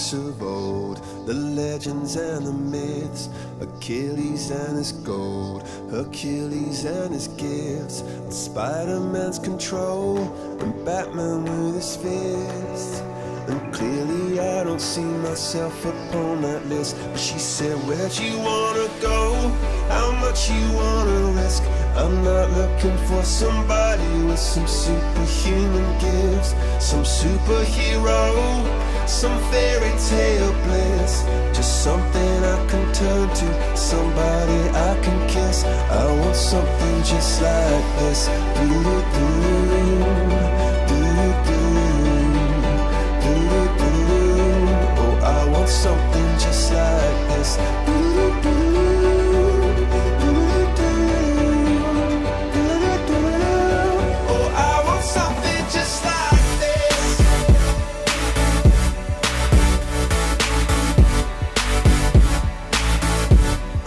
books of old, the legends and the myths, Achilles and his gold, Hercules and his gifts, and Spider-Man's control, and Batman with his fists. And clearly I don't see myself upon that list. But she said, where'd you wanna go? How much you wanna risk? I'm not looking for somebody with some superhuman gifts, some superhero, some fairy tale bliss. Just something I can turn to, somebody I can kiss. I want something just like this. Oh, I want something just like this. Oh, I want something just like this.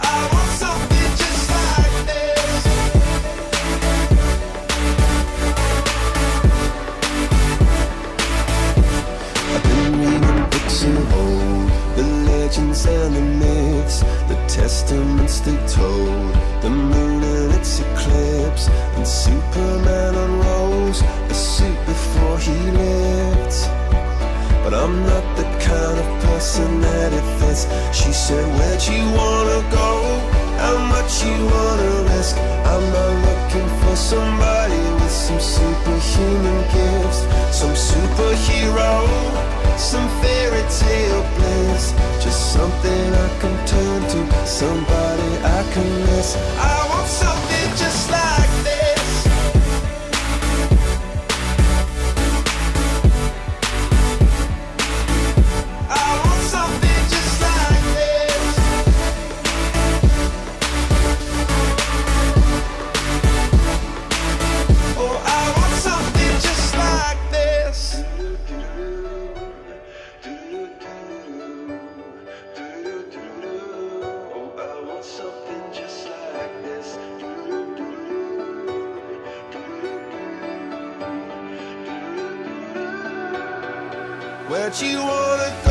I want something just like this. I've been reading books of old, the legends and the myths, the testaments they told, the moon and its eclipse, and Superman unrolls a suit before he lived. But I'm not the kind of person that it fits. She said, where'd you wanna go? How much you wanna risk? I'm not looking for somebody with some superhuman gifts, some superhero, some fairy tale bliss. Just something I can turn to, somebody I can miss. I want something just like this. I want something just like this. Oh, I want something just like this. Oh, I want something just like this. Where'd you wanna go?